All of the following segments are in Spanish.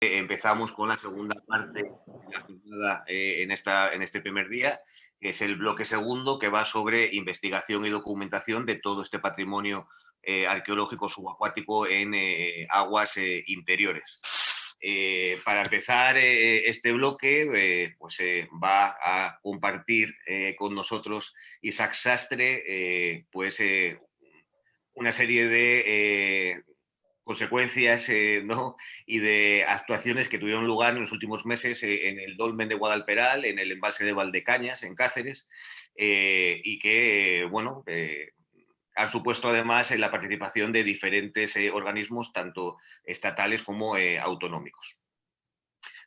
Empezamos con la segunda parte de la jornada en este primer día, que es el bloque segundo, que va sobre investigación y documentación de todo este patrimonio arqueológico subacuático en aguas interiores. Para empezar este bloque, va a compartir con nosotros Isaac Sastre, una serie de consecuencias ¿no? y de actuaciones que tuvieron lugar en los últimos meses en el dolmen de Guadalperal, en el embalse de Valdecañas, en Cáceres, y que, han supuesto además la participación de diferentes organismos, tanto estatales como autonómicos.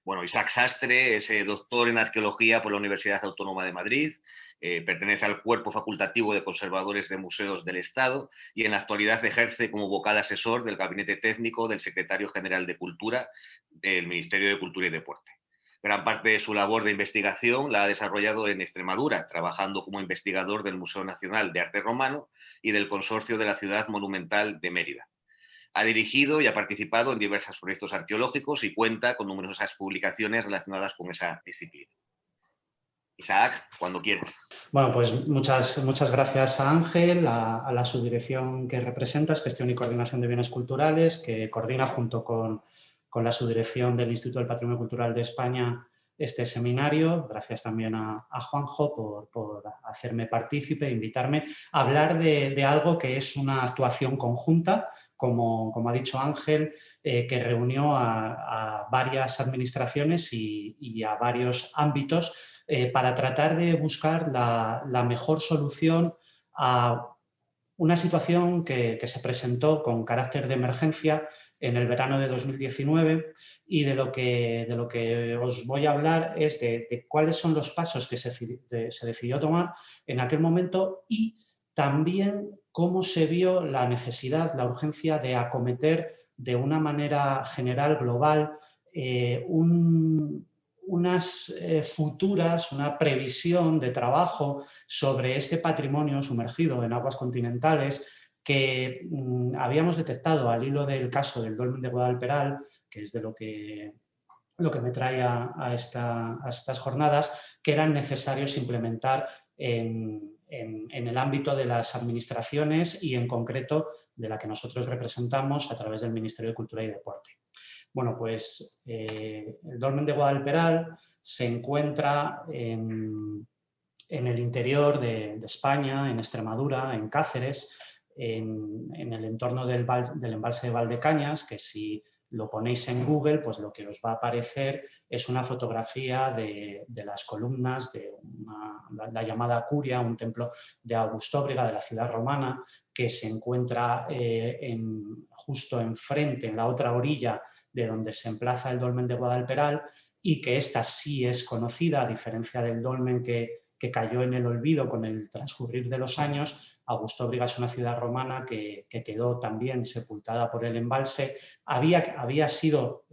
Bueno, Isaac Sastre es doctor en arqueología por la Universidad Autónoma de Madrid, pertenece al cuerpo facultativo de conservadores de museos del Estado y en la actualidad ejerce como vocal asesor del gabinete técnico del secretario general de Cultura del Ministerio de Cultura y Deporte. Gran parte de su labor de investigación la ha desarrollado en Extremadura, trabajando como investigador del Museo Nacional de Arte Romano y del Consorcio de la Ciudad Monumental de Mérida. Ha dirigido y ha participado en diversos proyectos arqueológicos y cuenta con numerosas publicaciones relacionadas con esa disciplina. Isaac, cuando quieras. Bueno, pues muchas gracias a Ángel, a la subdirección que representas, Gestión y Coordinación de Bienes Culturales, que coordina junto con la subdirección del Instituto del Patrimonio Cultural de España este seminario. Gracias también a Juanjo por hacerme partícipe, invitarme a hablar de algo que es una actuación conjunta, como ha dicho Ángel, que reunió a varias administraciones y a varios ámbitos para tratar de buscar la mejor solución a una situación que se presentó con carácter de emergencia en el verano de 2019 y de lo que os voy a hablar es de cuáles son los pasos que se decidió tomar en aquel momento y también cómo se vio la necesidad, la urgencia de acometer de una manera general, global, una previsión de trabajo sobre este patrimonio sumergido en aguas continentales que habíamos detectado al hilo del caso del dolmen de Guadalperal, que es de lo que me trae a estas jornadas, que eran necesarios implementar en el ámbito de las administraciones y en concreto de la que nosotros representamos a través del Ministerio de Cultura y Deporte. Bueno, pues el dolmen de Guadalperal se encuentra en el interior de España, en Extremadura, en Cáceres, en el entorno del embalse de Valdecañas, que si lo ponéis en Google, pues lo que os va a aparecer es una fotografía de las columnas de la llamada Curia, un templo de Augustóbriga, de la ciudad romana, que se encuentra justo enfrente, en la otra orilla de donde se emplaza el dolmen de Guadalperal, y que esta sí es conocida, a diferencia del dolmen que cayó en el olvido con el transcurrir de los años. Augustóbriga es una ciudad romana que quedó también sepultada por el embalse. Había sido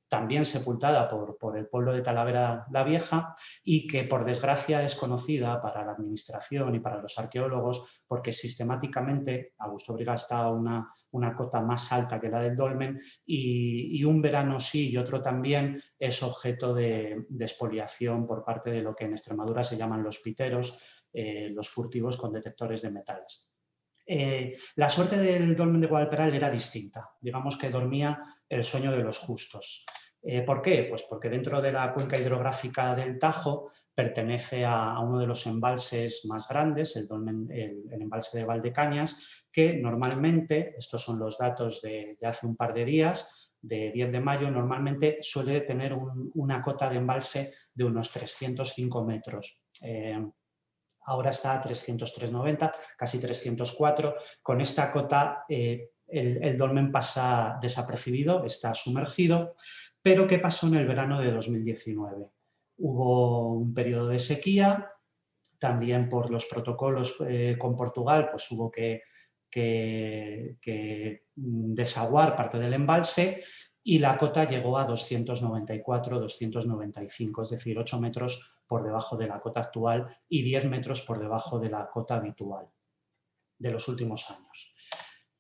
también sepultada por el pueblo de Talavera la Vieja y que, por desgracia, es conocida para la administración y para los arqueólogos porque sistemáticamente Augustóbriga está a una cota más alta que la del dolmen y un verano sí y otro también es objeto de expoliación por parte de lo que en Extremadura se llaman los piteros, los furtivos con detectores de metales. La suerte del dolmen de Guadalperal era distinta. Digamos que dormía el sueño de los justos. ¿Por qué? Pues porque dentro de la cuenca hidrográfica del Tajo pertenece a uno de los embalses más grandes, el embalse de Valdecañas, que normalmente, estos son los datos de hace un par de días, de 10 de mayo, normalmente suele tener una cota de embalse de unos 305 metros. Ahora está a 303,90, casi 304. Con esta cota el dolmen pasa desapercibido, está sumergido. Pero ¿qué pasó en el verano de 2019? Hubo un periodo de sequía, también por los protocolos con Portugal, pues hubo que desaguar parte del embalse y la cota llegó a 294, 295, es decir, 8 metros por debajo de la cota actual y 10 metros por debajo de la cota habitual de los últimos años.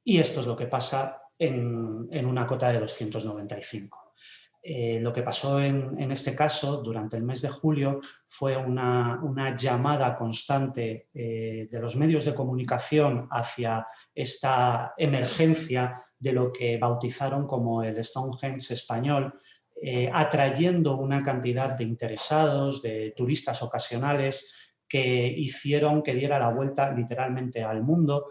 Y esto es lo que pasa en una cota de 295. Lo que pasó en este caso durante el mes de julio fue una llamada constante de los medios de comunicación hacia esta emergencia de lo que bautizaron como el Stonehenge español, atrayendo una cantidad de interesados, de turistas ocasionales, que hicieron que diera la vuelta literalmente al mundo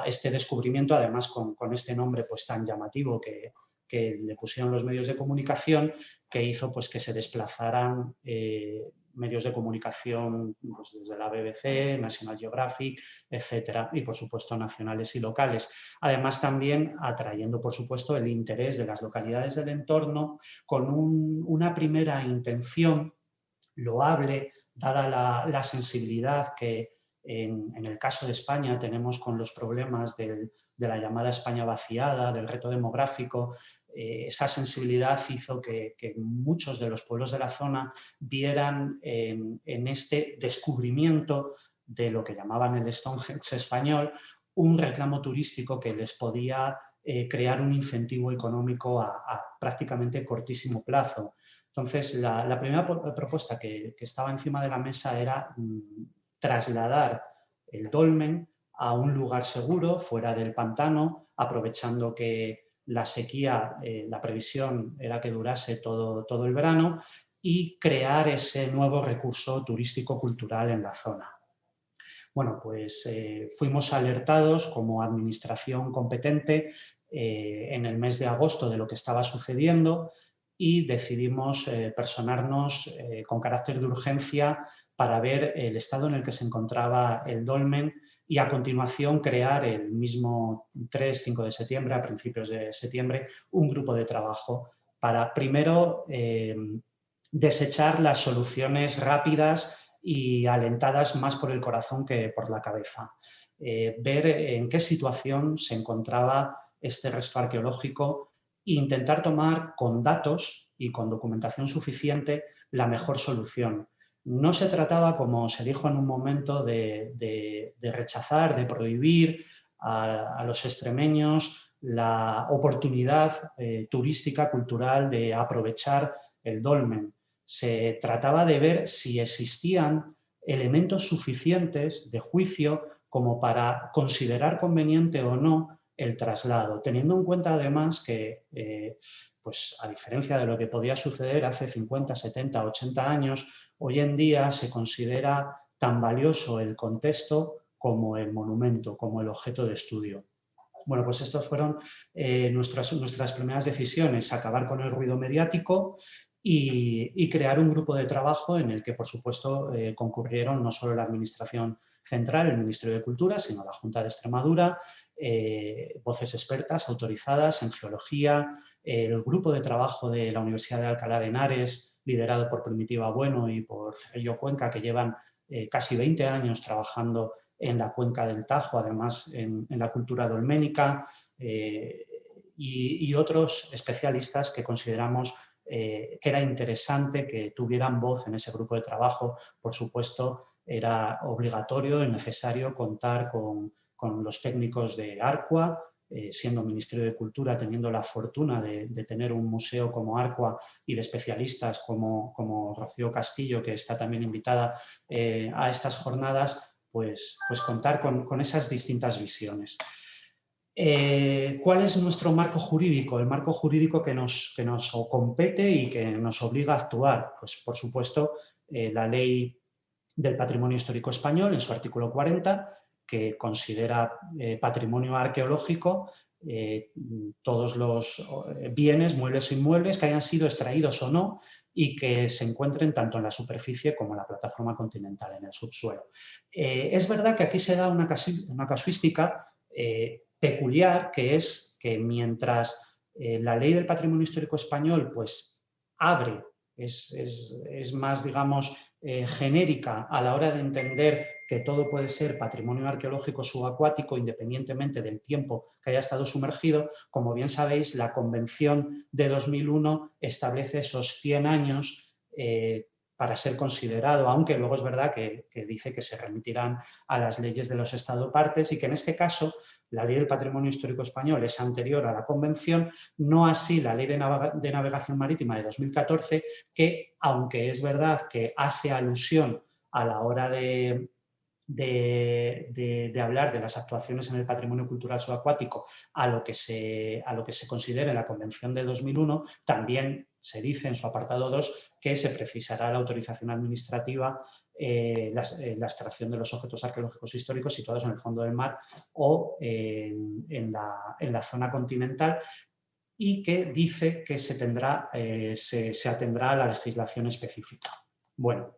este descubrimiento, además con este nombre pues tan llamativo que le pusieron los medios de comunicación, que hizo pues, que se desplazaran medios de comunicación pues, desde la BBC, National Geographic, etcétera, y por supuesto nacionales y locales. Además también atrayendo por supuesto el interés de las localidades del entorno con una primera intención loable, dada la sensibilidad que en el caso de España tenemos con los problemas de la llamada España vaciada, del reto demográfico. Esa sensibilidad hizo que muchos de los pueblos de la zona vieran en este descubrimiento de lo que llamaban el Stonehenge español un reclamo turístico que les podía crear un incentivo económico a prácticamente cortísimo plazo. Entonces, la primera propuesta que estaba encima de la mesa era trasladar el dolmen a un lugar seguro, fuera del pantano, aprovechando que la sequía, la previsión era que durase todo el verano, y crear ese nuevo recurso turístico-cultural en la zona. Bueno, pues fuimos alertados como administración competente en el mes de agosto de lo que estaba sucediendo y decidimos personarnos con carácter de urgencia para ver el estado en el que se encontraba el dolmen y a continuación crear el mismo 3-5 de septiembre, a principios de septiembre, un grupo de trabajo para primero desechar las soluciones rápidas y alentadas más por el corazón que por la cabeza. Ver en qué situación se encontraba este resto arqueológico e intentar tomar con datos y con documentación suficiente la mejor solución. No se trataba, como se dijo en un momento, de rechazar, de prohibir a los extremeños la oportunidad turística, cultural de aprovechar el dolmen. Se trataba de ver si existían elementos suficientes de juicio como para considerar conveniente o no el traslado, teniendo en cuenta además que, pues a diferencia de lo que podía suceder hace 50, 70, 80 años, hoy en día se considera tan valioso el contexto como el monumento, como el objeto de estudio. Bueno, pues estas fueron nuestras primeras decisiones, acabar con el ruido mediático y crear un grupo de trabajo en el que, por supuesto, concurrieron no solo la Administración Central, el Ministerio de Cultura, sino la Junta de Extremadura, voces expertas autorizadas en geología, el grupo de trabajo de la Universidad de Alcalá de Henares, liderado por Primitiva Bueno y por Cerrillo Cuenca, que llevan casi 20 años trabajando en la cuenca del Tajo, además en la cultura dolménica, y otros especialistas que consideramos que era interesante que tuvieran voz en ese grupo de trabajo. Por supuesto, era obligatorio y necesario contar con los técnicos de Arcua, siendo Ministerio de Cultura, teniendo la fortuna de tener un museo como Arcua y de especialistas como Rocío Castillo, que está también invitada a estas jornadas, pues contar con esas distintas visiones. ¿Cuál es nuestro marco jurídico? El marco jurídico que nos compete y que nos obliga a actuar. Pues, por supuesto, la Ley del Patrimonio Histórico Español, en su artículo 40, que considera patrimonio arqueológico todos los bienes, muebles e inmuebles que hayan sido extraídos o no y que se encuentren tanto en la superficie como en la plataforma continental, en el subsuelo. Es verdad que aquí se da una casuística peculiar, que es que mientras la Ley del Patrimonio Histórico Español pues abre, es más, digamos, genérica a la hora de entender que todo puede ser patrimonio arqueológico subacuático independientemente del tiempo que haya estado sumergido. Como bien sabéis, la Convención de 2001 establece esos 100 años para ser considerado, aunque luego es verdad que dice que se remitirán a las leyes de los Estado partes y que en este caso la Ley del Patrimonio Histórico Español es anterior a la Convención, no así la Ley de Navegación Marítima de 2014, que aunque es verdad que hace alusión a la hora de hablar de las actuaciones en el patrimonio cultural subacuático a lo que se considera en la Convención de 2001, también se dice en su apartado 2 que se precisará la autorización administrativa, la extracción de los objetos arqueológicos históricos situados en el fondo del mar o en la zona continental, y que dice que se atendrá a la legislación específica. Bueno,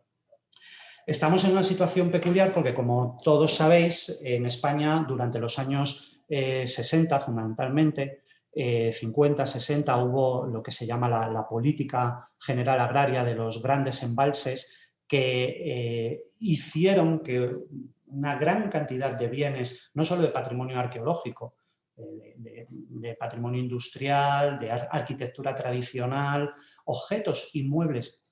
estamos en una situación peculiar porque, como todos sabéis, en España durante los años 60, fundamentalmente, 50, 60, hubo lo que se llama la política general agraria de los grandes embalses que hicieron que una gran cantidad de bienes, no solo de patrimonio arqueológico, de patrimonio industrial, de arquitectura tradicional, objetos inmuebles,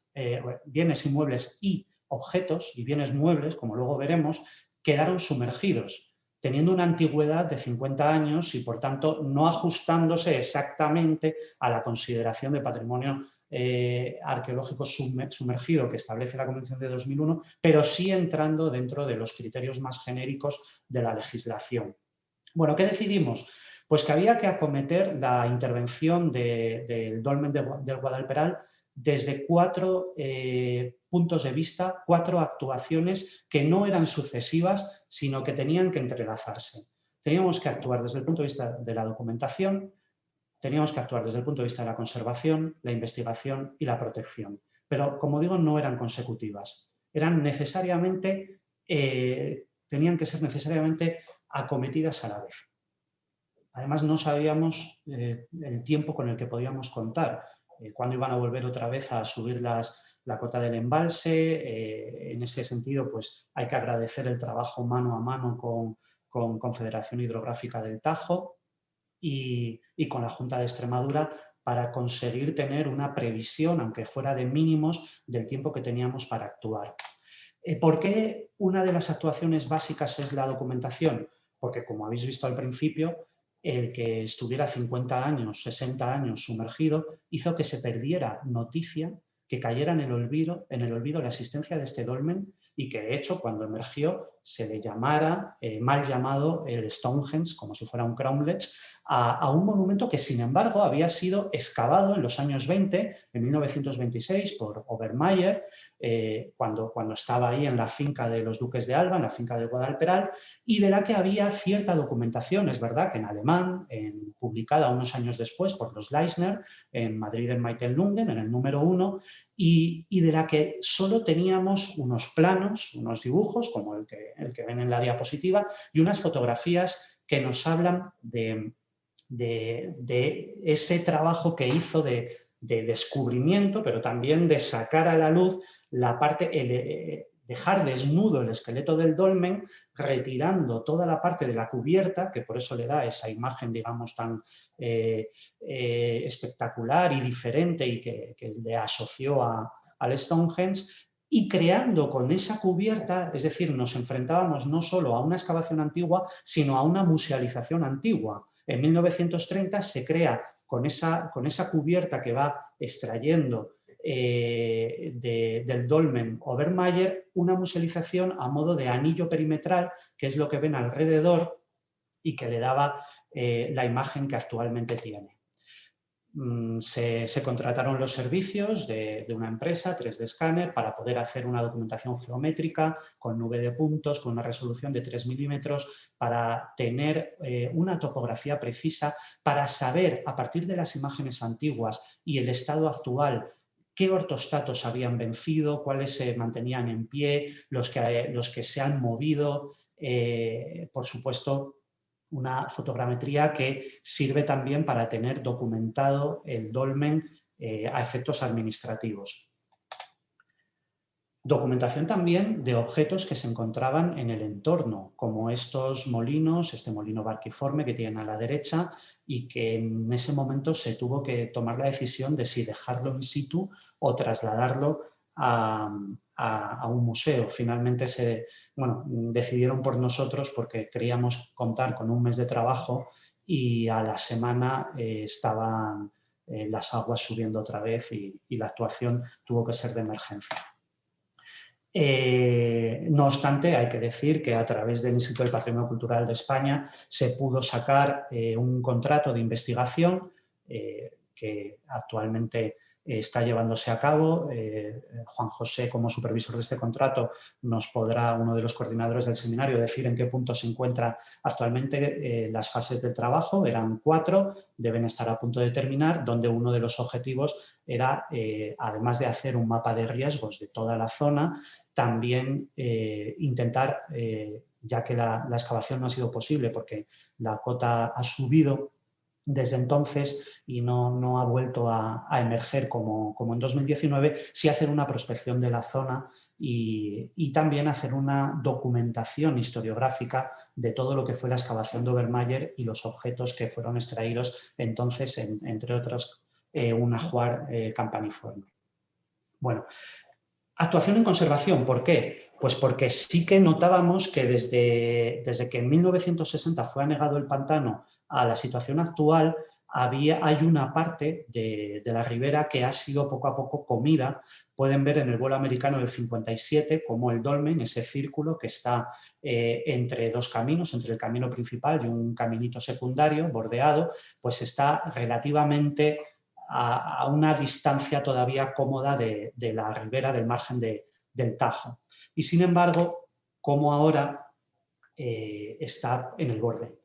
bienes inmuebles y objetos y bienes muebles, como luego veremos, quedaron sumergidos, teniendo una antigüedad de 50 años y, por tanto, no ajustándose exactamente a la consideración de patrimonio arqueológico sumergido que establece la Convención de 2001, pero sí entrando dentro de los criterios más genéricos de la legislación. Bueno, ¿qué decidimos? Pues que había que acometer la intervención del dolmen del Guadalperal desde 4 puntos de vista, 4 actuaciones que no eran sucesivas, sino que tenían que entrelazarse. Teníamos que actuar desde el punto de vista de la documentación, teníamos que actuar desde el punto de vista de la conservación, la investigación y la protección. Pero, como digo, no eran consecutivas. Tenían que ser necesariamente acometidas a la vez. Además, no sabíamos el tiempo con el que podíamos contar, cuándo iban a volver otra vez a subir la cota del embalse. En ese sentido, pues hay que agradecer el trabajo mano a mano con Confederación Hidrográfica del Tajo y con la Junta de Extremadura para conseguir tener una previsión, aunque fuera de mínimos, del tiempo que teníamos para actuar. ¿Por qué una de las actuaciones básicas es la documentación? Porque, como habéis visto al principio, el que estuviera 50 años, 60 años sumergido hizo que se perdiera noticia, que cayera en el olvido la existencia de este dolmen y que, de hecho, cuando emergió se le llamara, mal llamado, el Stonehenge, como si fuera un cromlech, a un monumento que, sin embargo, había sido excavado en los años 20, en 1926, por Obermayr, cuando estaba ahí en la finca de los Duques de Alba, en la finca del Guadalperal, y de la que había cierta documentación, es verdad que en alemán, publicada unos años después por los Leisner, en Madrid en Meitelnungen, en el número 1, y de la que solo teníamos unos planos, unos dibujos, como el que ven en la diapositiva, y unas fotografías que nos hablan de ese trabajo que hizo de descubrimiento, pero también de sacar a la luz la parte, dejar desnudo el esqueleto del dolmen, retirando toda la parte de la cubierta, que por eso le da esa imagen, digamos, tan espectacular y diferente y que le asoció al Stonehenge, y creando con esa cubierta, es decir, nos enfrentábamos no solo a una excavación antigua, sino a una musealización antigua. En 1930 se crea con esa cubierta que va extrayendo del dolmen Obermayr una musealización a modo de anillo perimetral, que es lo que ven alrededor y que le daba la imagen que actualmente tiene. Se contrataron los servicios de una empresa, 3D Scanner, para poder hacer una documentación geométrica con nube de puntos, con una resolución de 3 milímetros, para tener una topografía precisa, para saber, a partir de las imágenes antiguas y el estado actual, qué ortostatos habían vencido, cuáles se mantenían en pie, los que se han movido, por supuesto, una fotogrametría que sirve también para tener documentado el dolmen a efectos administrativos. Documentación también de objetos que se encontraban en el entorno, como estos molinos, este molino barquiforme que tienen a la derecha y que en ese momento se tuvo que tomar la decisión de si dejarlo in situ o trasladarlo a un museo. Finalmente decidieron por nosotros porque queríamos contar con un mes de trabajo y a la semana estaban las aguas subiendo otra vez y la actuación tuvo que ser de emergencia. No obstante, hay que decir que a través del Instituto del Patrimonio Cultural de España se pudo sacar un contrato de investigación que actualmente está llevándose a cabo. Juan José, como supervisor de este contrato, nos podrá, uno de los coordinadores del seminario, decir en qué punto se encuentran actualmente las fases del trabajo. Eran 4, deben estar a punto de terminar, donde uno de los objetivos era, además de hacer un mapa de riesgos de toda la zona, también intentar, ya que la excavación no ha sido posible porque la cota ha subido desde entonces y no ha vuelto a emerger como en 2019, sí hacer una prospección de la zona y también hacer una documentación historiográfica de todo lo que fue la excavación de Obermayr y los objetos que fueron extraídos entonces, entre otros, un ajuar campaniforme. Bueno, actuación en conservación, ¿por qué? Pues porque sí que notábamos que desde que en 1960 fue anegado el pantano a la situación actual, hay una parte de la ribera que ha sido poco a poco comida. Pueden ver en el vuelo americano del 57 como el dolmen, ese círculo que está entre dos caminos, entre el camino principal y un caminito secundario bordeado, pues está relativamente a una distancia todavía cómoda de la ribera, del margen del Tajo. Y sin embargo, como ahora está en el borde.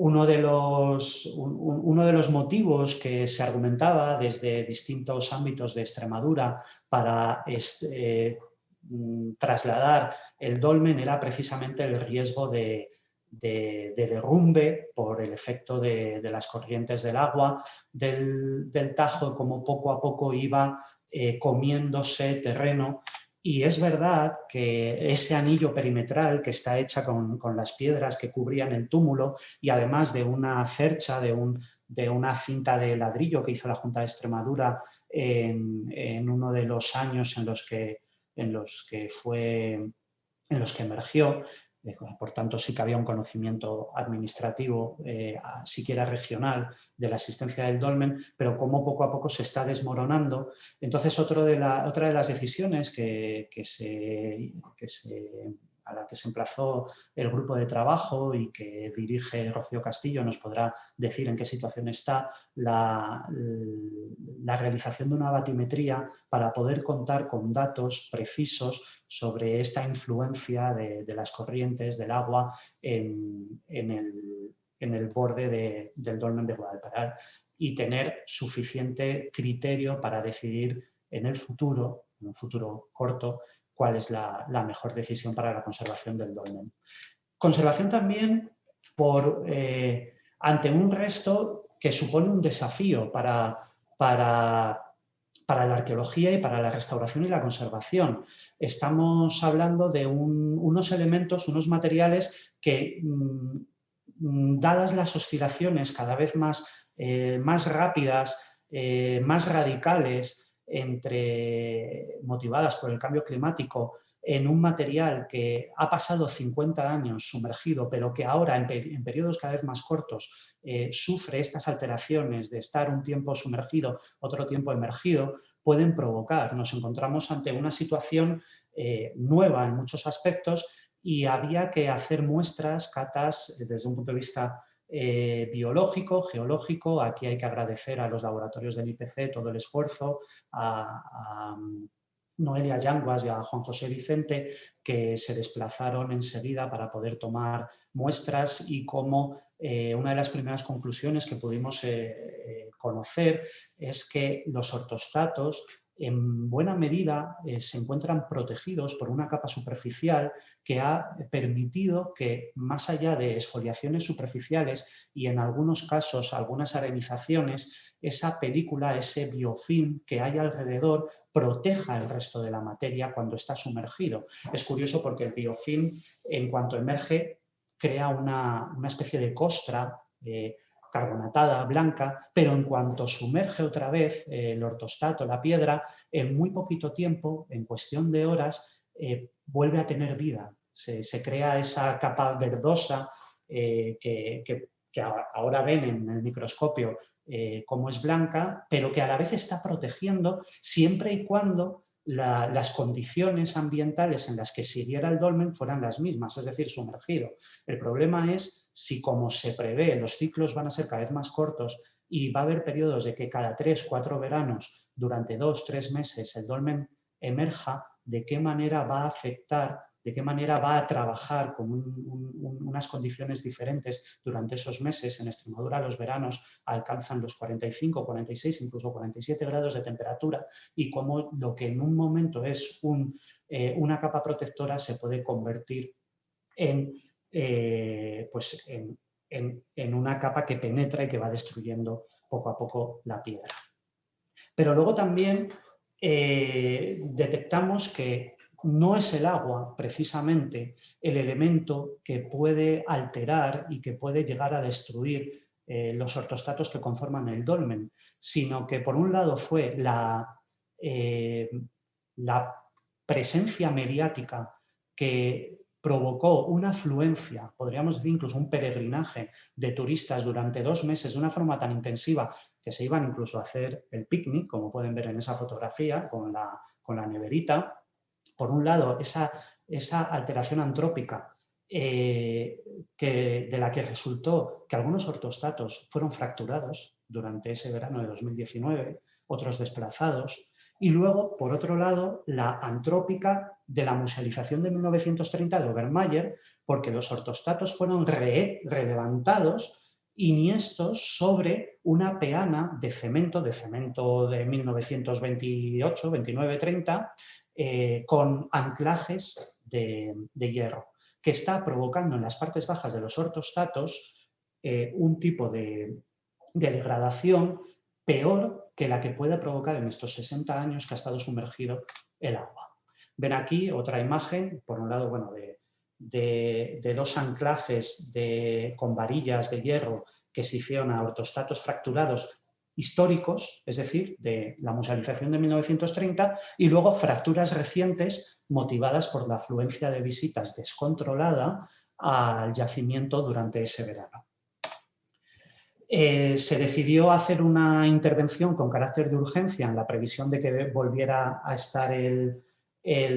Uno de los motivos que se argumentaba desde distintos ámbitos de Extremadura para trasladar el dolmen era precisamente el riesgo de derrumbe por el efecto de las corrientes del agua del Tajo, como poco a poco iba comiéndose terreno. Y es verdad que ese anillo perimetral que está hecha con las piedras que cubrían el túmulo y además de una cercha, de una cinta de ladrillo que hizo la Junta de Extremadura en uno de los años en los que emergió, por tanto sí que había un conocimiento administrativo, siquiera regional, de la existencia del dolmen, pero como poco a poco se está desmoronando. Entonces, otra de las decisiones a la que se emplazó el grupo de trabajo y que dirige Rocío Castillo, nos podrá decir en qué situación está, la realización de una batimetría para poder contar con datos precisos sobre esta influencia de las corrientes del agua en el borde del dolmen de Guadalperal y tener suficiente criterio para decidir en un futuro corto, cuál es la mejor decisión para la conservación del dolmen. Conservación también ante un resto que supone un desafío para la arqueología y para la restauración y la conservación. Estamos hablando de unos elementos, unos materiales que, dadas las oscilaciones cada vez más rápidas, más radicales, motivadas por el cambio climático, en un material que ha pasado 50 años sumergido, pero que ahora en periodos cada vez más cortos sufre estas alteraciones de estar un tiempo sumergido, otro tiempo emergido, pueden provocar. Nos encontramos ante una situación nueva en muchos aspectos y había que hacer muestras, catas, desde un punto de vista biológico, geológico. Aquí hay que agradecer a los laboratorios del IPC todo el esfuerzo, a Noelia Yanguas y a Juan José Vicente, que se desplazaron enseguida para poder tomar muestras, y como una de las primeras conclusiones que pudimos conocer es que los ortostatos en buena medida se encuentran protegidos por una capa superficial que ha permitido que, más allá de exfoliaciones superficiales y en algunos casos algunas arenizaciones, esa película, ese biofilm que hay alrededor proteja el resto de la materia cuando está sumergido. Es curioso porque el biofilm, en cuanto emerge, crea una especie de costra carbonatada, blanca, pero en cuanto sumerge otra vez el ortostato, la piedra, en muy poquito tiempo, en cuestión de horas, vuelve a tener vida. Se crea esa capa verdosa que ahora ven en el microscopio cómo es blanca, pero que a la vez está protegiendo siempre y cuando las condiciones ambientales en las que siguiera el dolmen fueran las mismas, es decir, sumergido. El problema es si, como se prevé, los ciclos van a ser cada vez más cortos y va a haber periodos de que cada 3 o 4 veranos, durante 2 o 3 meses, el dolmen emerja, de qué manera va a afectar, de qué manera va a trabajar con unas condiciones diferentes durante esos meses. En Extremadura los veranos alcanzan los 45, 46, incluso 47 grados de temperatura, y cómo lo que en un momento es una capa protectora se puede convertir en una capa que penetra y que va destruyendo poco a poco la piedra. Pero luego también detectamos que no es el agua, precisamente, el elemento que puede alterar y que puede llegar a destruir los ortostatos que conforman el dolmen, sino que, por un lado, fue la presencia mediática que provocó una afluencia, podríamos decir incluso un peregrinaje de turistas durante 2 meses de una forma tan intensiva que se iban incluso a hacer el picnic, como pueden ver en esa fotografía, con la neverita. Por un lado, esa alteración antrópica de la que resultó que algunos ortostatos fueron fracturados durante ese verano de 2019, otros desplazados, y luego, por otro lado, la antrópica de la musealización de 1930 de Obermayer, porque los ortostatos fueron relevantados iniestos sobre una peana de cemento de 1928, 29, 30, con anclajes de hierro, que está provocando en las partes bajas de los ortostatos un tipo de degradación peor que la que puede provocar en estos 60 años que ha estado sumergido el agua. Ven aquí otra imagen, por un lado, bueno, de 2 anclajes con varillas de hierro que se hicieron a ortostatos fracturados históricos, es decir, de la musealización de 1930, y luego fracturas recientes motivadas por la afluencia de visitas descontrolada al yacimiento durante ese verano. Se decidió hacer una intervención con carácter de urgencia en la previsión de que volviera a estar el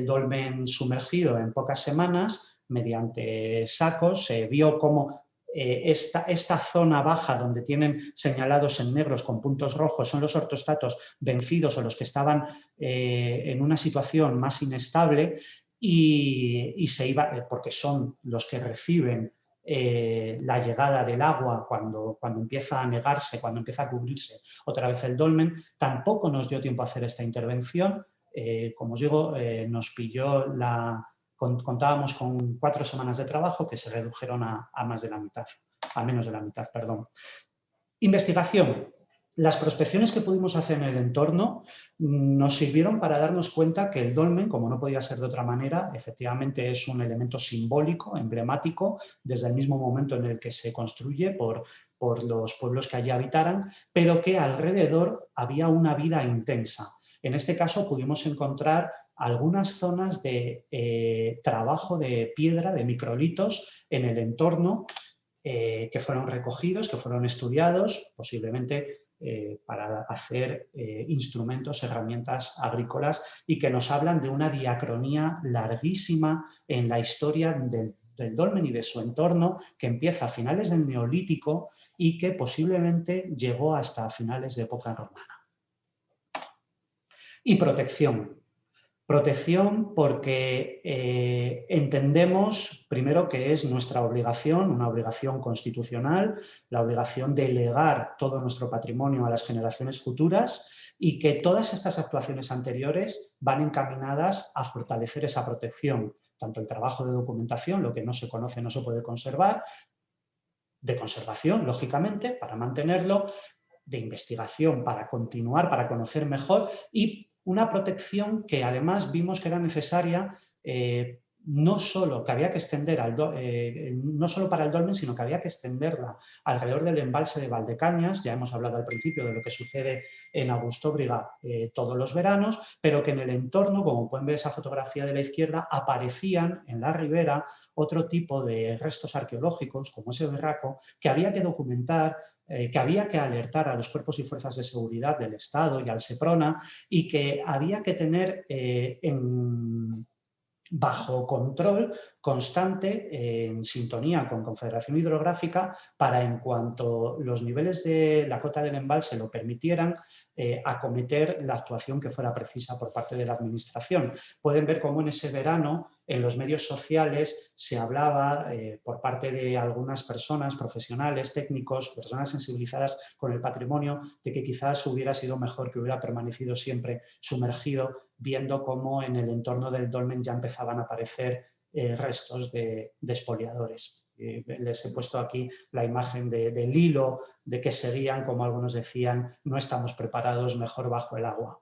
dolmen sumergido en pocas semanas mediante sacos. Se vio cómo esta zona baja donde tienen señalados en negros con puntos rojos son los ortostatos vencidos o los que estaban en una situación más inestable y se iba, porque son los que reciben la llegada del agua cuando empieza a anegarse, cuando empieza a cubrirse otra vez el dolmen. Tampoco nos dio tiempo a hacer esta intervención. Como os digo, nos pilló contábamos con 4 semanas de trabajo que se redujeron a menos de la mitad. Investigación. Las prospecciones que pudimos hacer en el entorno nos sirvieron para darnos cuenta que el dolmen, como no podía ser de otra manera, efectivamente es un elemento simbólico, emblemático, desde el mismo momento en el que se construye por los pueblos que allí habitaran, pero que alrededor había una vida intensa. En este caso pudimos encontrar algunas zonas de trabajo de piedra, de microlitos en el entorno, que fueron recogidos, que fueron estudiados, posiblemente para hacer instrumentos, herramientas agrícolas, y que nos hablan de una diacronía larguísima en la historia del dolmen y de su entorno, que empieza a finales del Neolítico y que posiblemente llegó hasta finales de época romana. Y protección. Protección porque entendemos, primero, que es nuestra obligación, una obligación constitucional, la obligación de legar todo nuestro patrimonio a las generaciones futuras, y que todas estas actuaciones anteriores van encaminadas a fortalecer esa protección, tanto el trabajo de documentación, lo que no se conoce no se puede conservar, de conservación, lógicamente, para mantenerlo, de investigación para continuar, para conocer mejor, y una protección que además vimos que era necesaria no solo que había que extender, no solo para el dolmen, sino que había que extenderla alrededor del embalse de Valdecañas. Ya hemos hablado al principio de lo que sucede en Augustóbriga todos los veranos, pero que en el entorno, como pueden ver esa fotografía de la izquierda, aparecían en la ribera otro tipo de restos arqueológicos, como ese berraco, que había que documentar, que había que alertar a los cuerpos y fuerzas de seguridad del Estado y al SEPRONA, y que había que tener bajo control constante, en sintonía con Confederación Hidrográfica, para, en cuanto los niveles de la cota del embalse lo permitieran, acometer la actuación que fuera precisa por parte de la Administración. Pueden ver cómo en ese verano en los medios sociales se hablaba por parte de algunas personas, profesionales, técnicos, personas sensibilizadas con el patrimonio, de que quizás hubiera sido mejor que hubiera permanecido siempre sumergido, viendo cómo en el entorno del dolmen ya empezaban a aparecer restos de expoliadores. Les he puesto aquí la imagen del hilo de que seguían, como algunos decían, no estamos preparados, mejor bajo el agua.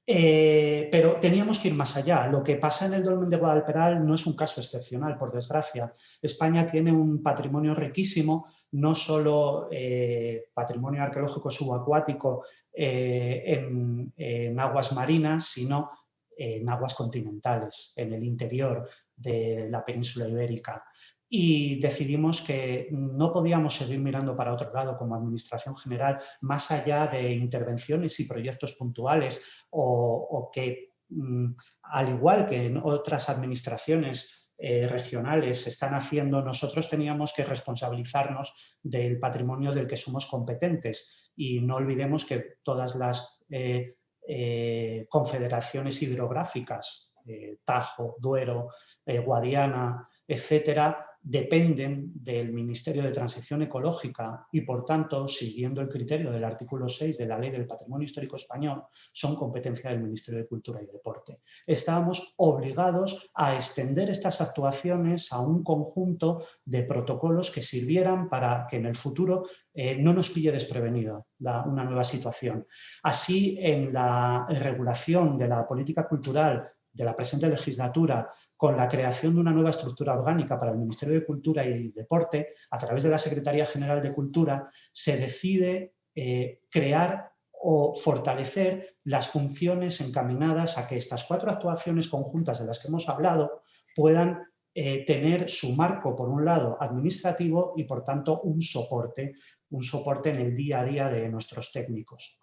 Pero teníamos que ir más allá. Lo que pasa en el dolmen de Guadalperal no es un caso excepcional, por desgracia. España tiene un patrimonio riquísimo, no solo patrimonio arqueológico subacuático en aguas marinas, sino en aguas continentales, en el interior de la península ibérica. Y decidimos que no podíamos seguir mirando para otro lado como Administración General, más allá de intervenciones y proyectos puntuales, o que, al igual que en otras administraciones regionales están haciendo, nosotros teníamos que responsabilizarnos del patrimonio del que somos competentes. Y no olvidemos que todas las confederaciones hidrográficas, Tajo, Duero, Guadiana, etcétera, dependen del Ministerio de Transición Ecológica y, por tanto, siguiendo el criterio del artículo 6 de la Ley del Patrimonio Histórico Español, son competencia del Ministerio de Cultura y Deporte. Estábamos obligados a extender estas actuaciones a un conjunto de protocolos que sirvieran para que en el futuro no nos pille desprevenida una nueva situación. Así, en la regulación de la política cultural de la presente legislatura, con la creación de una nueva estructura orgánica para el Ministerio de Cultura y Deporte, a través de la Secretaría General de Cultura, se decide crear o fortalecer las funciones encaminadas a que estas 4 actuaciones conjuntas de las que hemos hablado puedan tener su marco, por un lado, administrativo y, por tanto, un soporte en el día a día de nuestros técnicos.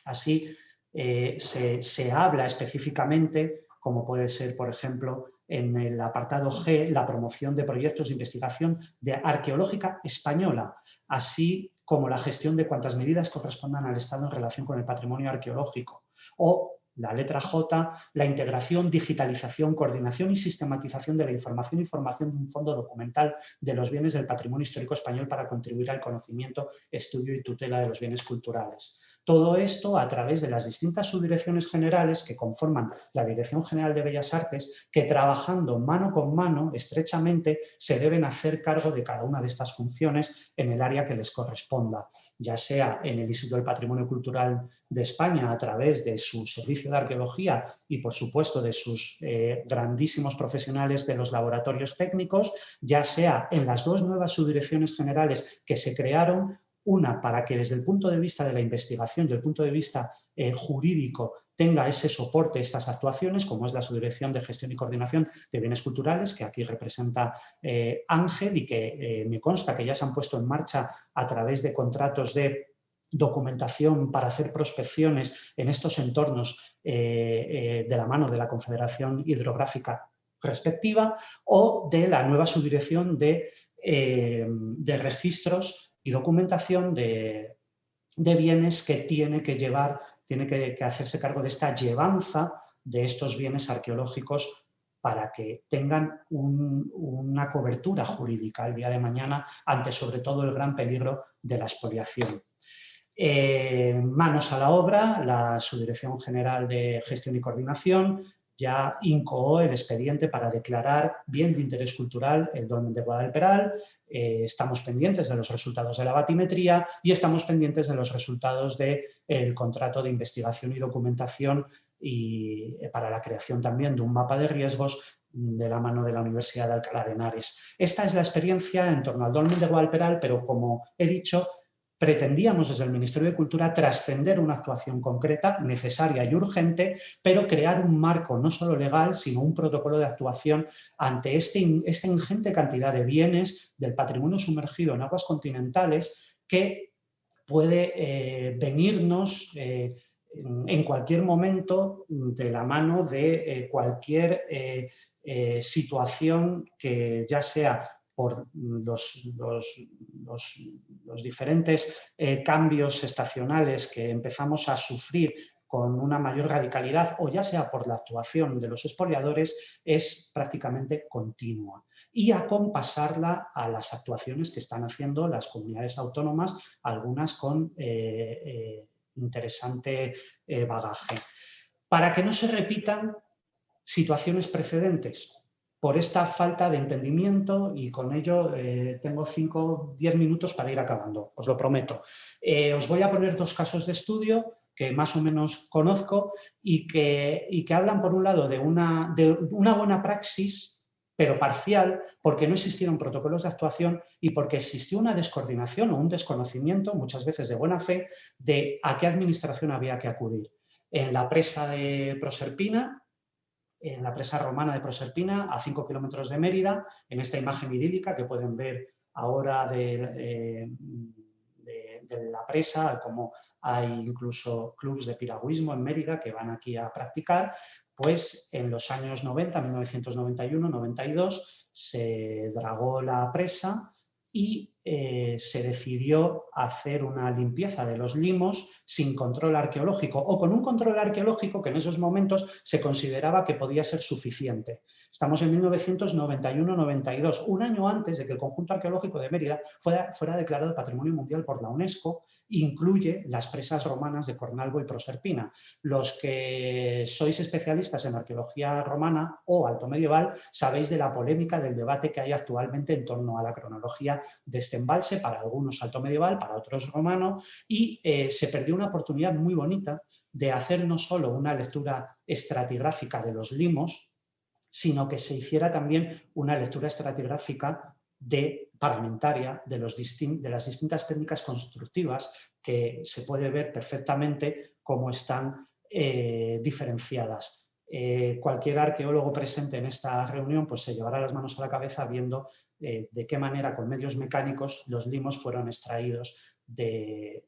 Así, se habla específicamente, como puede ser, por ejemplo, en el apartado G, la promoción de proyectos de investigación arqueológica española, así como la gestión de cuantas medidas correspondan al Estado en relación con el patrimonio arqueológico. O la letra J, la integración, digitalización, coordinación y sistematización de la información y formación de un fondo documental de los bienes del patrimonio histórico español para contribuir al conocimiento, estudio y tutela de los bienes culturales. Todo esto a través de las distintas subdirecciones generales que conforman la Dirección General de Bellas Artes, que, trabajando mano con mano, estrechamente, se deben hacer cargo de cada una de estas funciones en el área que les corresponda, ya sea en el Instituto del Patrimonio Cultural de España a través de su servicio de arqueología y, por supuesto, de sus grandísimos profesionales de los laboratorios técnicos, ya sea en las 2 nuevas subdirecciones generales que se crearon, una para que desde el punto de vista de la investigación, desde el punto de vista jurídico, tenga ese soporte, estas actuaciones, como es la Subdirección de Gestión y Coordinación de Bienes Culturales, que aquí representa Ángel, y que me consta que ya se han puesto en marcha a través de contratos de documentación para hacer prospecciones en estos entornos de la mano de la Confederación Hidrográfica respectiva, o de la nueva subdirección de registros y documentación de bienes, que tiene que hacerse cargo de esta llevanza de estos bienes arqueológicos para que tengan una cobertura jurídica el día de mañana ante, sobre todo, el gran peligro de la expoliación. Manos a la obra, la Subdirección General de Gestión y Coordinación ya incoó el expediente para declarar bien de interés cultural el dolmen de Guadalperal. Estamos pendientes de los resultados de la batimetría y estamos pendientes de los resultados del contrato de investigación y documentación y para la creación también de un mapa de riesgos de la mano de la Universidad de Alcalá de Henares. Esta es la experiencia en torno al Dolmen de Guadalperal, pero como he dicho, pretendíamos desde el Ministerio de Cultura trascender una actuación concreta, necesaria y urgente, pero crear un marco no solo legal, sino un protocolo de actuación ante esta ingente cantidad de bienes del patrimonio sumergido en aguas continentales que puede venirnos en cualquier momento de la mano de cualquier situación que ya sea por los diferentes cambios estacionales que empezamos a sufrir con una mayor radicalidad o ya sea por la actuación de los expoliadores, es prácticamente continua. Y acompasarla a las actuaciones que están haciendo las comunidades autónomas, algunas con interesante bagaje. Para que no se repitan situaciones precedentes, por esta falta de entendimiento, y con ello tengo 5-10 minutos para ir acabando, os lo prometo. Os voy a poner 2 casos de estudio que más o menos conozco y que hablan, por un lado, de una buena praxis, pero parcial, porque no existieron protocolos de actuación y porque existió una descoordinación o un desconocimiento, muchas veces de buena fe, de a qué administración había que acudir. En la presa de Proserpina, en la presa romana de Proserpina, a 5 kilómetros de Mérida, en esta imagen idílica que pueden ver ahora de la presa, como hay incluso clubes de piragüismo en Mérida que van aquí a practicar, pues en los años 90, 1991-92, se dragó la presa y se decidió hacer una limpieza de los limos sin control arqueológico o con un control arqueológico que en esos momentos se consideraba que podía ser suficiente. Estamos en 1991-92, un año antes de que el conjunto arqueológico de Mérida fuera declarado Patrimonio Mundial por la UNESCO. Incluye las presas romanas de Cornalvo y Proserpina. Los que sois especialistas en arqueología romana o alto medieval sabéis de la polémica, del debate que hay actualmente en torno a la cronología de este embalse, para algunos alto medieval, para otros romano, y se perdió una oportunidad muy bonita de hacer no solo una lectura estratigráfica de los limos, sino que se hiciera también una lectura estratigráfica parlamentaria de las distintas técnicas constructivas, que se puede ver perfectamente cómo están diferenciadas. Cualquier arqueólogo presente en esta reunión pues se llevará las manos a la cabeza viendo de qué manera con medios mecánicos los limos fueron extraídos de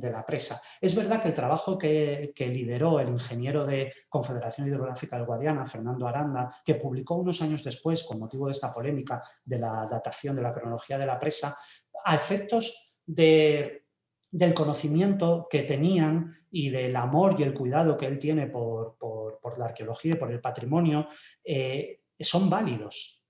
la presa. Es verdad que el trabajo que lideró el ingeniero de Confederación Hidrográfica del Guadiana, Fernando Aranda, que publicó unos años después, con motivo de esta polémica de la datación de la cronología de la presa, a efectos del conocimiento que tenían y del amor y el cuidado que él tiene por la arqueología y por el patrimonio, son válidos.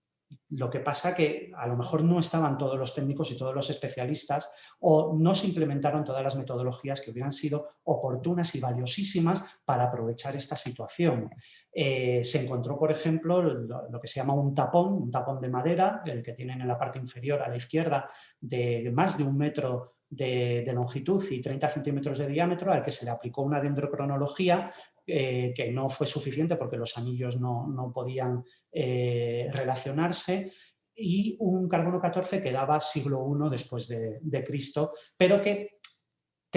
Lo que pasa que a lo mejor no estaban todos los técnicos y todos los especialistas, o no se implementaron todas las metodologías que hubieran sido oportunas y valiosísimas para aprovechar esta situación. Se encontró, por ejemplo, lo que se llama un tapón de madera, el que tienen en la parte inferior a la izquierda, de más de 1 metro de longitud y 30 centímetros de diámetro, al que se le aplicó una dendrocronología que no fue suficiente porque los anillos no podían relacionarse, y un carbono 14 que daba siglo I después de Cristo, pero que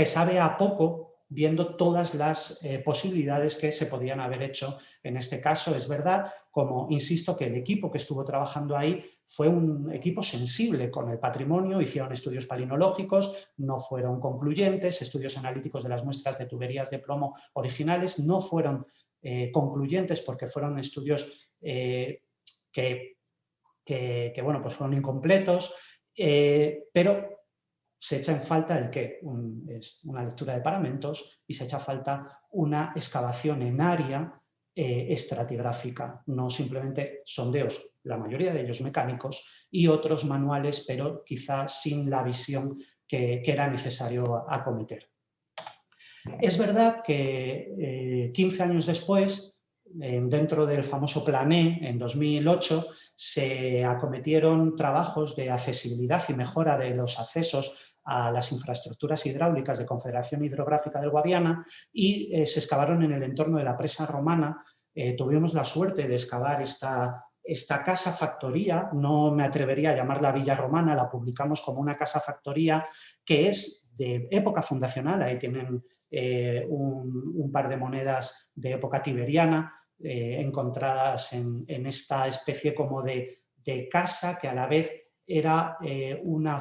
sabe a poco viendo todas las posibilidades que se podían haber hecho en este caso. Es verdad, como insisto, que el equipo que estuvo trabajando ahí fue un equipo sensible con el patrimonio, hicieron estudios palinológicos, no fueron concluyentes, estudios analíticos de las muestras de tuberías de plomo originales no fueron concluyentes porque fueron estudios que bueno, pues fueron incompletos, pero se echa en falta el qué, una lectura de paramentos, y se echa falta una excavación en área estratigráfica, no simplemente sondeos, la mayoría de ellos mecánicos y otros manuales, pero quizás sin la visión que era necesario acometer. Es verdad que 15 años después, dentro del famoso Plan E, en 2008, se acometieron trabajos de accesibilidad y mejora de los accesos a las infraestructuras hidráulicas de Confederación Hidrográfica del Guadiana y se excavaron en el entorno de la presa romana. Tuvimos la suerte de excavar esta casa factoría, no me atrevería a llamarla Villa Romana, la publicamos como una casa factoría que es de época fundacional, ahí tienen un par de monedas de época tiberiana encontradas en esta especie como de casa que a la vez era una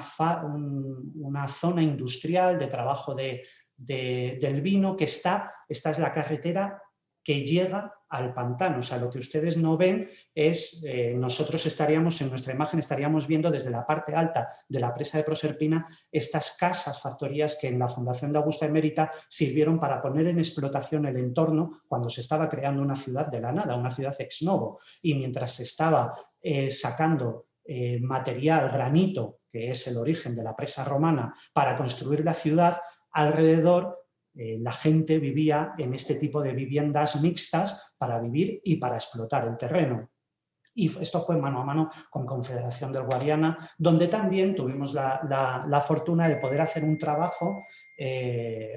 zona industrial de trabajo del vino que esta es la carretera que llega al pantano. O sea, lo que ustedes no ven es, nosotros estaríamos, en nuestra imagen, estaríamos viendo desde la parte alta de la presa de Proserpina estas casas, factorías que en la Fundación de Augusta Emérita sirvieron para poner en explotación el entorno cuando se estaba creando una ciudad de la nada, una ciudad ex novo. Y mientras se estaba sacando material, granito, que es el origen de la presa romana, para construir la ciudad, alrededor la gente vivía en este tipo de viviendas mixtas para vivir y para explotar el terreno. Y esto fue mano a mano con Confederación del Guadiana, donde también tuvimos la fortuna de poder hacer un trabajo,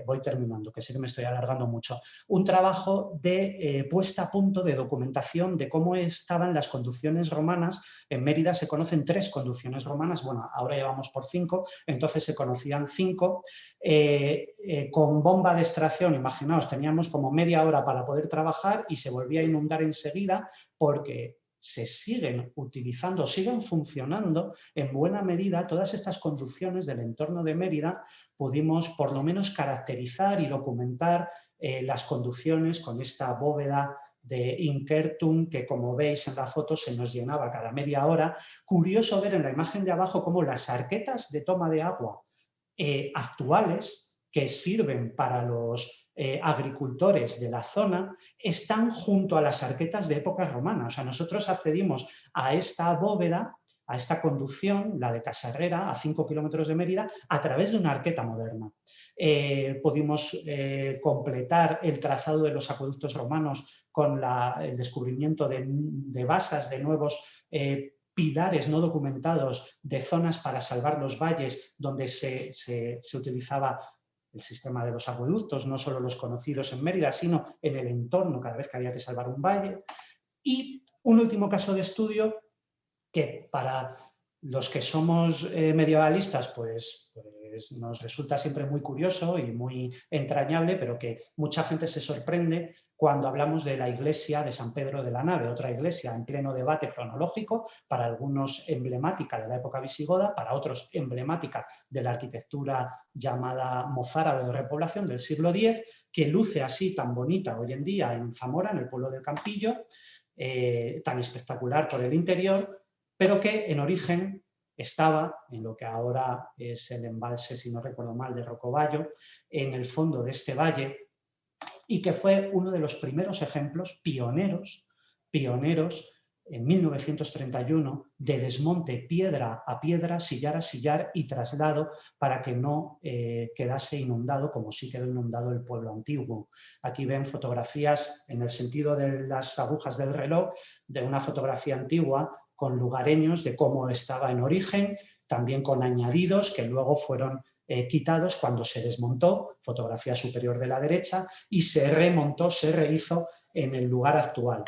voy terminando, que sé que me estoy alargando mucho, un trabajo de puesta a punto de documentación de cómo estaban las conducciones romanas. En Mérida se conocen 3 conducciones romanas, bueno, ahora ya vamos por 5, entonces se conocían 5, con bomba de extracción, imaginaos, teníamos como media hora para poder trabajar y se volvía a inundar enseguida porque se siguen utilizando, siguen funcionando en buena medida todas estas conducciones del entorno de Mérida. Pudimos por lo menos caracterizar y documentar las conducciones con esta bóveda de Inkertum que, como veis en la foto, se nos llenaba cada media hora. Curioso ver en la imagen de abajo cómo las arquetas de toma de agua actuales que sirven para los agricultores de la zona están junto a las arquetas de época romana. O sea, nosotros accedimos a esta bóveda, a esta conducción, la de Casarrera, a 5 kilómetros de Mérida, a través de una arqueta moderna. Pudimos completar el trazado de los acueductos romanos con el descubrimiento de basas de nuevos pilares no documentados de zonas para salvar los valles donde se utilizaba el sistema de los acueductos, no solo los conocidos en Mérida, sino en el entorno cada vez que había que salvar un valle. Y un último caso de estudio que para los que somos medievalistas pues nos resulta siempre muy curioso y muy entrañable, pero que mucha gente se sorprende cuando hablamos de la iglesia de San Pedro de la Nave, otra iglesia en pleno debate cronológico, para algunos emblemática de la época visigoda, para otros emblemática de la arquitectura llamada mozárabe de repoblación del siglo X, que luce así tan bonita hoy en día en Zamora, en el pueblo del Campillo, tan espectacular por el interior, pero que en origen estaba en lo que ahora es el embalse, si no recuerdo mal, de Rocoballo, en el fondo de este valle, y que fue uno de los primeros ejemplos pioneros en 1931 de desmonte piedra a piedra, sillar a sillar y traslado para que no quedase inundado como sí quedó inundado el pueblo antiguo. Aquí ven fotografías en el sentido de las agujas del reloj de una fotografía antigua con lugareños de cómo estaba en origen, también con añadidos que luego fueron quitados cuando se desmontó, fotografía superior de la derecha, y se remontó, se rehizo en el lugar actual.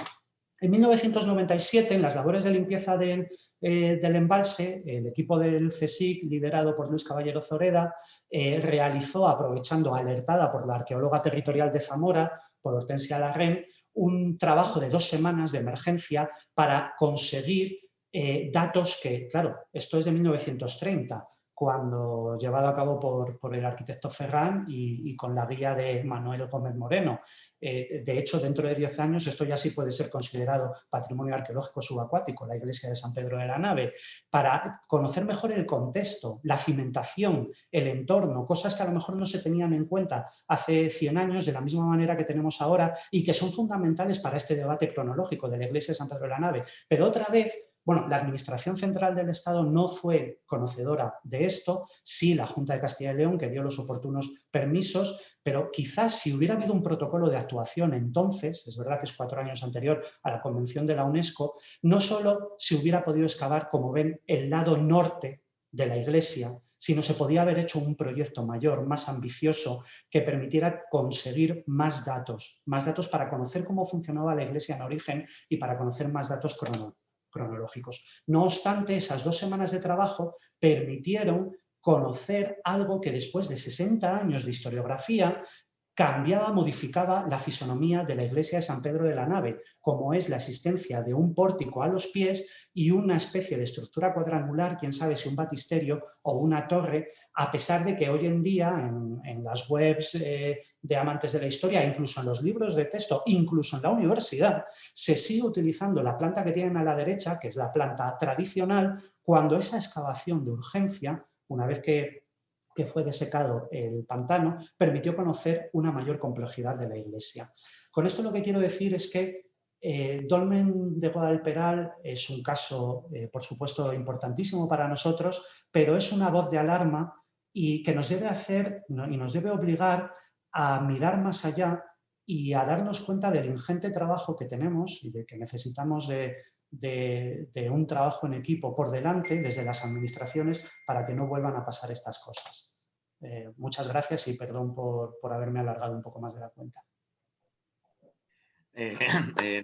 En 1997, en las labores de limpieza del embalse, el equipo del CSIC, liderado por Luis Caballero Zoreda, realizó, aprovechando, alertada por la arqueóloga territorial de Zamora, por Hortensia Larren, un trabajo de 2 semanas de emergencia para conseguir datos que, claro, esto es de 1930, cuando llevado a cabo por el arquitecto Ferran y con la guía de Manuel Gómez Moreno. De hecho, dentro de 10 años esto ya sí puede ser considerado patrimonio arqueológico subacuático, la iglesia de San Pedro de la Nave, para conocer mejor el contexto, la cimentación, el entorno, cosas que a lo mejor no se tenían en cuenta hace 100 años de la misma manera que tenemos ahora y que son fundamentales para este debate cronológico de la iglesia de San Pedro de la Nave. Pero otra vez, bueno, la Administración Central del Estado no fue conocedora de esto, sí la Junta de Castilla y León, que dio los oportunos permisos, pero quizás si hubiera habido un protocolo de actuación entonces, es verdad que es 4 años anterior a la Convención de la UNESCO, no solo se hubiera podido excavar, como ven, el lado norte de la iglesia, sino se podía haber hecho un proyecto mayor, más ambicioso, que permitiera conseguir más datos para conocer cómo funcionaba la Iglesia en origen y para conocer más datos cronológicos. No obstante, esas 2 semanas de trabajo permitieron conocer algo que después de 60 años de historiografía cambiaba, modificaba la fisonomía de la iglesia de San Pedro de la Nave, como es la existencia de un pórtico a los pies y una especie de estructura cuadrangular, quién sabe si un batisterio o una torre, a pesar de que hoy en día en las webs de amantes de la historia, incluso en los libros de texto, incluso en la universidad, se sigue utilizando la planta que tienen a la derecha, que es la planta tradicional, cuando esa excavación de urgencia, una vez que fue desecado el pantano, permitió conocer una mayor complejidad de la iglesia. Con esto lo que quiero decir es que Dolmen de Guadalperal es un caso, por supuesto, importantísimo para nosotros, pero es una voz de alarma y que nos debe hacer y nos debe obligar a mirar más allá y a darnos cuenta del ingente trabajo que tenemos y de que necesitamos de un trabajo en equipo por delante desde las administraciones para que no vuelvan a pasar estas cosas. Muchas gracias y perdón por haberme alargado un poco más de la cuenta.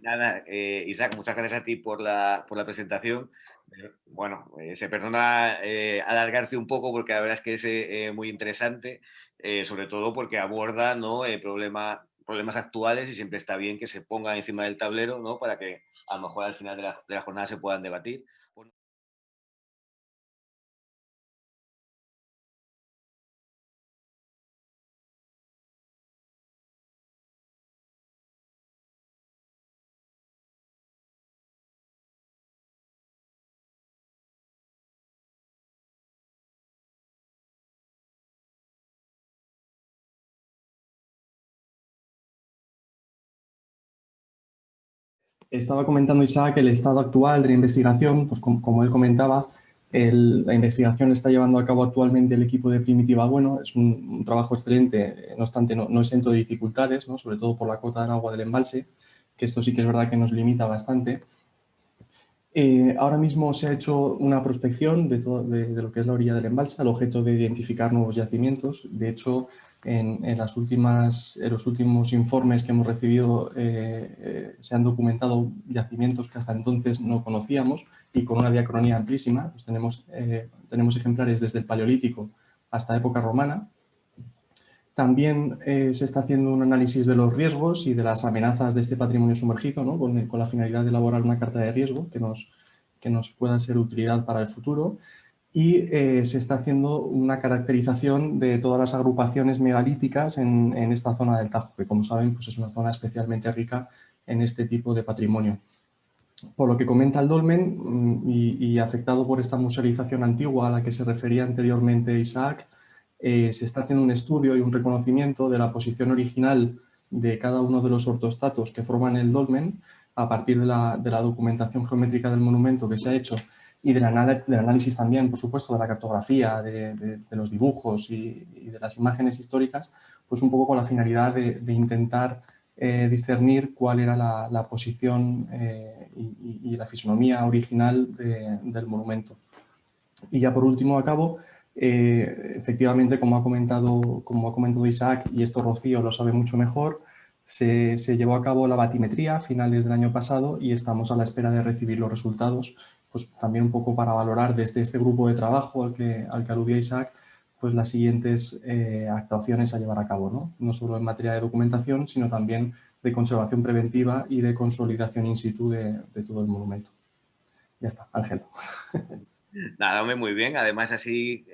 Nada, Isaac, muchas gracias a ti por la presentación. Bueno, se perdona alargarte un poco porque la verdad es que es muy interesante, sobre todo porque aborda, ¿no? Problemas actuales y siempre está bien que se pongan encima del tablero, ¿no? Para que a lo mejor al final de la jornada se puedan debatir. Estaba comentando Isaac el estado actual de la investigación, pues como él comentaba, la investigación está llevando a cabo actualmente el equipo de Primitiva Bueno. Es un trabajo excelente, no obstante no exento de dificultades, ¿no? Sobre todo por la cota del agua del embalse, que esto sí que es verdad que nos limita bastante. Ahora mismo se ha hecho una prospección de lo que es la orilla del embalse al objeto de identificar nuevos yacimientos. De hecho, en los últimos informes que hemos recibido se han documentado yacimientos que hasta entonces no conocíamos y con una diacronía amplísima. Pues tenemos ejemplares desde el Paleolítico hasta época romana. También se está haciendo un análisis de los riesgos y de las amenazas de este patrimonio sumergido, ¿no? con la finalidad de elaborar una carta de riesgo que nos pueda ser de utilidad para el futuro. Y se está haciendo una caracterización de todas las agrupaciones megalíticas en esta zona del Tajo, que como saben pues es una zona especialmente rica en este tipo de patrimonio. Por lo que comenta el dolmen y afectado por esta musealización antigua a la que se refería anteriormente Isaac, se está haciendo un estudio y un reconocimiento de la posición original de cada uno de los ortostatos que forman el dolmen a partir de la documentación geométrica del monumento que se ha hecho y del análisis también, por supuesto, de la cartografía, de los dibujos y de las imágenes históricas, pues un poco con la finalidad de intentar discernir cuál era la posición y la fisonomía original del monumento. Y ya por último acabo, efectivamente, como ha comentado Isaac, y esto Rocío lo sabe mucho mejor, se llevó a cabo la batimetría a finales del año pasado y estamos a la espera de recibir los resultados, pues también un poco para valorar desde este grupo de trabajo al que aludía Isaac, pues las siguientes actuaciones a llevar a cabo, ¿no? No solo en materia de documentación, sino también de conservación preventiva y de consolidación in situ de todo el monumento. Ya está, Ángel. Nada, hombre, muy bien. Además, así,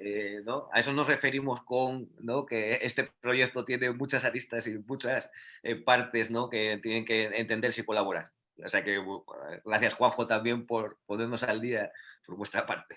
¿no? A eso nos referimos con, ¿no? Que este proyecto tiene muchas aristas y muchas partes, ¿no? Que tienen que entenderse y colaborar. O sea que gracias, Juanjo, también por ponernos al día por vuestra parte.